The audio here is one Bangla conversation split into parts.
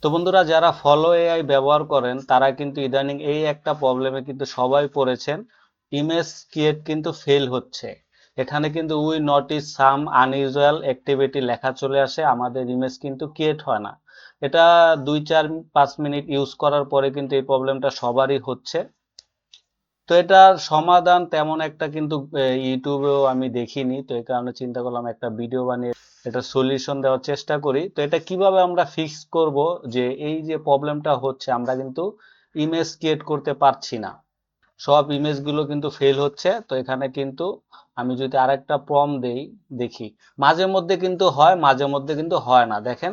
তো বন্ধুরা, যারা ফলো এআই ব্যবহার করেন তারা কিন্তু ইদানিং এই একটা প্রবলেমে কিন্তু সবাই পড়েছেন। ইমেজ ক্রিয়েট কিন্তু ফেল হচ্ছে। এখানে কিন্তু we notice some unusual activity লেখা চলে আসে, আমাদের ইমেজ কিন্তু ক্রিয়েট হয় না। এটা 2-4-5 মিনিট ইউজ করার পরে কিন্তু এই প্রবলেমটা সবারই হচ্ছে। তো এটার সমাধান তেমন একটা কিন্তু ইউটিউবেও আমি দেখিনি, তো এই কারণে চিন্তা করলাম একটা ভিডিও বানিয়ে এটা সলিউশন দেওয়ার চেষ্টা করি। তো এটা কিভাবে আমরা ফিক্স করব, যে এই যে প্রবলেমটা হচ্ছে আমরা কিন্তু ইমেজ ক্রিয়েট করতে পারছি না, সব ইমেজগুলো কিন্তু ফেল হচ্ছে। তো এখানে কিন্তু আমি যদি আরেকটা প্রম্পট দেই, দেখি মাঝে মধ্যে কিন্তু হয়, মাঝে মধ্যে কিন্তু হয় না। দেখেন,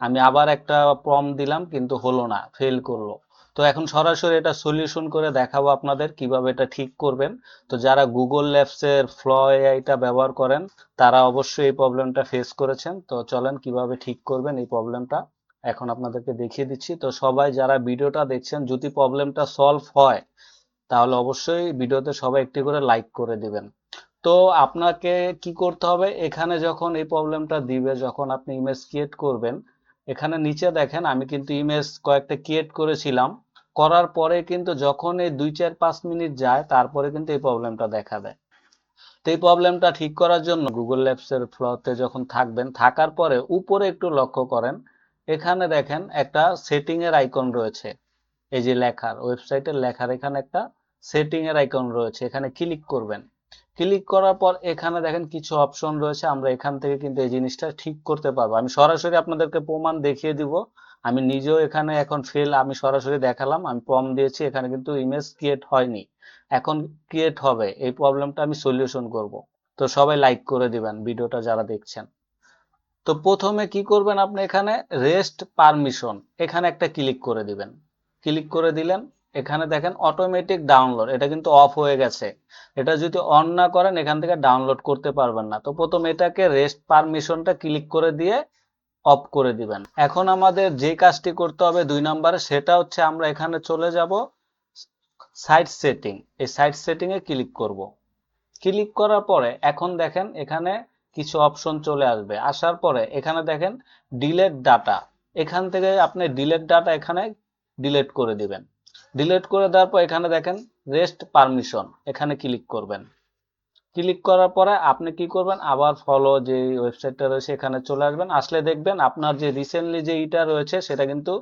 আমি আবার একটা প্রম্পট দিলাম কিন্তু হলো না, ফেল করলো। তো এখন সরাসরি এটা সলিউশন করে দেখাবো আপনাদের কিভাবে এটা ঠিক করবেন। তো যারা গুগল ল্যাবসের ফ্লো এআইটা ব্যবহার করেন তারা অবশ্যই এই প্রবলেমটা ফেস করেছেন। তো চলেন কিভাবে ঠিক করবেন এই প্রবলেমটা এখন আপনাদেরকে দেখিয়ে দিচ্ছি। তো সবাই যারা ভিডিওটা দেখছেন, যদি প্রবলেমটা সলভ হয় তাহলে অবশ্যই ভিডিওতে সবাই একটি করে লাইক করে দিবেন। তো আপনাকে কি করতে হবে, এখানে যখন এই প্রবলেমটা দিবে, যখন আপনি ইমেজ ক্রিয়েট করবেন, এখানে নিচে দেখেন আমি কিন্তু ইমেজ কয়েকটা ক্রিয়েট করেছিলাম। করার পরে কিন্তু যখন এই 2-4-5 মিনিট যায় তারপরে কিন্তু এই প্রবলেমটা দেখা দেয়। তো এই প্রবলেমটা ঠিক করার জন্য গুগল ল্যাবসের ফ্লোতে যখন থাকবেন, থাকার পরে উপরে একটু লক্ষ্য করেন, এখানে দেখেন একটা সেটিং এর আইকন রয়েছে। এই যে লেখার, ওয়েবসাইটের লেখার এখানে একটা সেটিং এর আইকন রয়েছে, এখানে ক্লিক করবেন। ক্লিক করার পর এখানে দেখেন কিছু অপশন রয়েছে, আমরা এখান থেকে কিন্তু এই জিনিসটা ঠিক করতে পারবো। আমি সরাসরি আপনাদেরকে প্রমাণ দেখিয়ে দিব। আমি নিজেও এখানে এখন ফেল, আমি সরাসরি দেখালাম, আমি প্রম্পট দিয়েছি, এখানে কিন্তু ইমেজ ক্রিয়েট হয়নি। এখন ক্রিয়েট হবে, এই প্রবলেমটা আমি সলিউশন করব। তো সবাই লাইক করে দিবেন ভিডিওটা যারা দেখছেন। তো প্রথমে কি করবেন, আপনি এখানে রেস্ট পারমিশন এখানে একটা ক্লিক করে দিবেন। ক্লিক করে দিলেন, এখানে দেখেন অটোমেটিক ডাউনলোড, এটা কিন্তু অফ হয়ে গেছে। এটা যদি অন না করেন এখান থেকে ডাউনলোড করতে পারবেন না। তো প্রথম এটাকে রেস্ট পারমিশনটা ক্লিক করে দিয়ে অফ করে দিবেন। এখন আমাদের যে কাজটি করতে হবে 2 নম্বরে, সেটা হচ্ছে আমরা এখানে চলে যাব সাইট সেটিং। এই সাইট সেটিং এ ক্লিক করব। ক্লিক করার পরে এখন দেখেন এখানে কিছু অপশন চলে আসবে, আসার পরে এখানে দেখেন ডিলেট ডাটা, এখান থেকে আপনি ডিলেট ডাটা এখানে ডিলেট করে দিবেন। ডিলেট করে দেওয়ার পর এখানে দেখেন রেস্ট পারমিশন, এখানে ক্লিক করবেন। ক্লিক করার পরে আপনি কি করবেন, আবার ফলো যে ওয়েবসাইটটা রয়েছে এখানে চলে আসবেন। আসলে দেখবেন আপনার যে রিসেন্টলি যে ইটা রয়েছে সেটা কিন্তু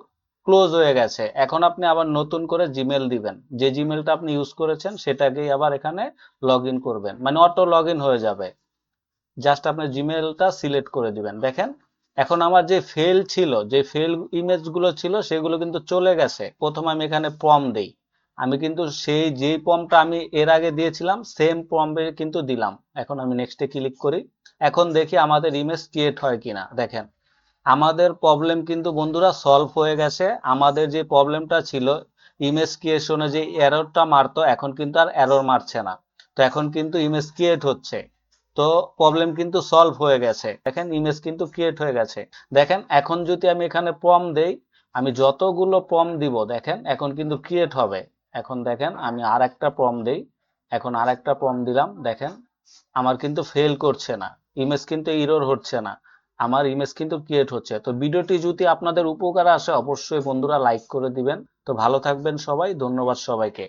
ক্লোজ হয়ে গেছে। এখন আপনি আবার নতুন করে জিমেল দিবেন, যে জিমেলটা আপনি ইউজ করেছেন সেটাকেই আবার এখানে লগ ইন করবেন, মানে অটো লগ ইন হয়ে যাবে। জাস্ট আপনার জিমেলটা সিলেক্ট করে দিবেন। দেখেন এখন আমার যে ফেল ছিল, যে ফেল ইমেজগুলো ছিল সেগুলো কিন্তু চলে গেছে। প্রথম আমি এখানে প্রম্পট দেই, আমি কিন্তু সেই যেই প্রম্পটটা আমি এর আগে দিয়েছিলাম সেম প্রম্পটে কিন্তু দিলাম। এখন আমি নেক্সটে ক্লিক করি। এখন দেখি আমাদের ইমেজ ক্রিয়েট হয় কিনা। দেখেন আমাদের প্রবলেম কিন্তু বন্ধুরা সলভ হয়ে গেছে। আমাদের যে প্রবলেমটা ছিল ইমেজ ক্রিয়েশনে যে এররটা মারতো, এখন কিন্তু আর এরর মারছে না। তো এখন কিন্তু ইমেজ ক্রিয়েট হচ্ছে। তো প্রবলেম কিন্তু সলভ হয়ে গেছে, দেখেন ইমেজ কিন্তু ক্রিয়েট হয়ে গেছে। দেখেন এখন যদি আমি এখানে প্রম্পট দেই, আমি যতগুলো প্রম্পট দিব দেখেন এখন কিন্তু ক্রিয়েট হবে। এখন দেখেন আমি আর একটা প্রম্পট দেই, এখন আর একটা প্রম্পট দিলাম, দেখেন আমার কিন্তু ফেল করছে না, ইমেজ কিন্তু এরর হচ্ছে না, আমার ইমেজ কিন্তু ক্রিয়েট হচ্ছে। তো ভিডিওটি যদি আপনাদের উপকারে আসে অবশ্যই বন্ধুরা লাইক করে দিবেন। তো ভালো থাকবেন সবাই, ধন্যবাদ সবাইকে।